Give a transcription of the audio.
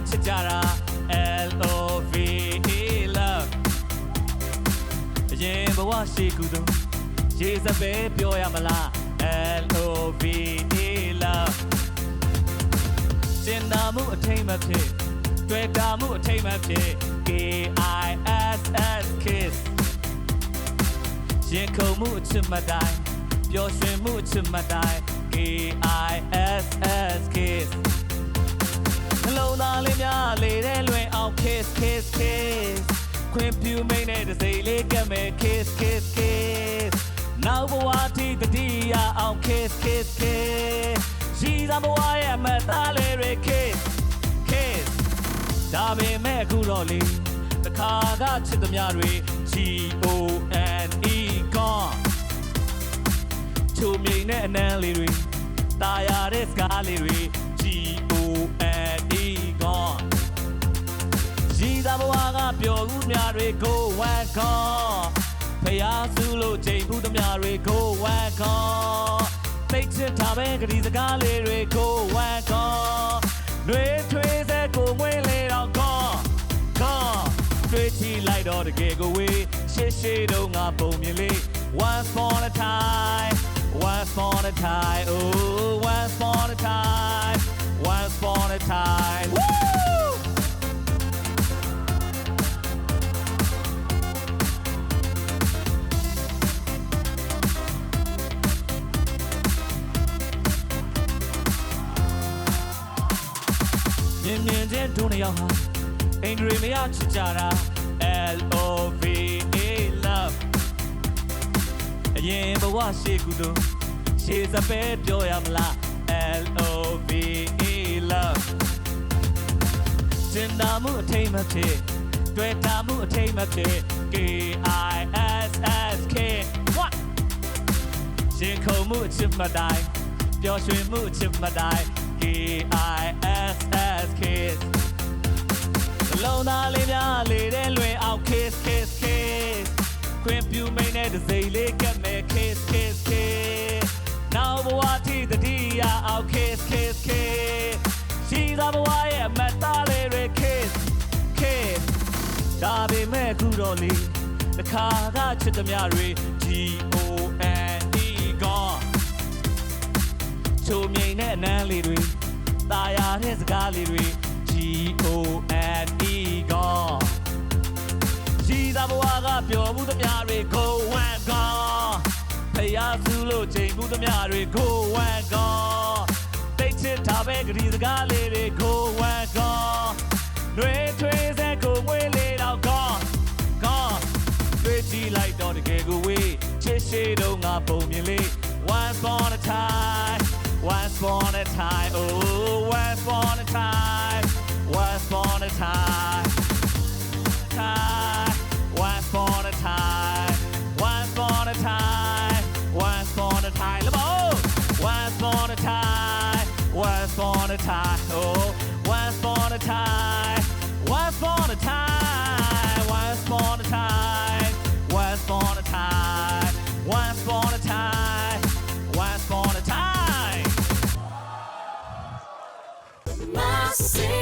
ချစ်ကြတာ L-O-V-E love အရင်ဘဝရှိကူသူရေစပယ်ပြောရမလား L-O-V-E love ကျင်နာမှုအထိမ့်မဖြစ်တွေ့တာမှုအထိမ့်မဖြစ် K-I-S-S kiss ရင်ခုန်မှုအချစ်မတိုင်းပျော်ရွှင်မှုအချစ်မတိုင်း K-I-S-S kiss နှလုံးသားလေးများလေးတဲ့လွင်အောင် kiss kiss kiss ခွင့်ပြုမိတ်နဲ့တစ်စိမ့်လေးကမဲ့ kiss kiss kiss နောက်ဘဝတိတတိယအောင် kiss kiss kiss ရှိသားဘဝရဲ့အမတ်သားလေးတွေ kiss kiss ဒါပေမဲ့အခုတော့လေတခါကချစ်သမျှတွေ G-O-N-E gone ချိုမြိန်နဲ့အနမ်းလေးတွေတာယာတဲ့စကားလေးတွေ G-O-N-E gone ရှိသားဘဝကပျော်မှုများတွေ go one gone ဖျားစုလို့ချိန်မှုသမျှတွေ go one gone သိချစ်ထားပဲကတိစကားလေးတွေ go one gone နှွေးထွေးစဲကိုငွေလေးတော့ gone gone တွေ့ချီလိုက်တော့တကယ်ကိုဝေးရှေ့ရှေ့တော့ငါပုံမြင်လေး once upon a time once upon a time oh once upon a time once upon a time wooမြင်ချင်းတို့နှစ်ယောက်ဟာအင်္ဂရိမရချစ်ကြတာ L-O-V-E love အရင်ဘဝရှိကူသူရှေ့စပယ်ပြောရမလား L-O-V-E love ကျင်နာမှုအထိမ့်မဖြစ်တွေ့တာမှုအထိမ့်မဖြစ် K-I-S-S K what ရင်ခုန်မှုအချစ်မတိုင်းပျော်ရွှင်မှုအချစ်မတိုင်း K-I-S-S kiss လုံးသားလေးများလေးတဲ့လွင်အောင် kiss kiss kiss ခွင့်ပြုမိတ်နဲ့တစ်စိမ့်လေးကမဲ့ kiss kiss kiss နောက်ဘဝတိတတိယအောင် kiss kiss kiss ရှိသားဘဝရဲ့အမတ်သားလေးတွေ kiss kiss ဒါပေမဲ့အခုတော့လေတခါကချစ်သမျှတွေ G-O-N-E gone ချိုမြိန်နဲ့အနမ်းလေးတွေတာယာတဲ့စကားလေးတွေ G-O-N-E gone ရှိသားဘဝကပျော်မှုသမျှတွေ go one gone ဖျားစုလို့ချိန်မှုသမျှတွေ go one gone သိချစ်ထားပဲကတိစကားလေးတွေ go one gone နှွေးထွေးစဲကိုငွေလေးတော့ gone gone တွေ့ကြည့်လိုက်တော့တကယ်ကိုဝေးချစ်ရှိတော့ငါပုံမြင်လေး once upon a time once upon a time oh once upon a time once upon a time time once upon a time once upon a time once upon a time once upon a time once upon a time oh once upon a time once upon a time once upon a time once upon a time once upon a time once upon a time My city.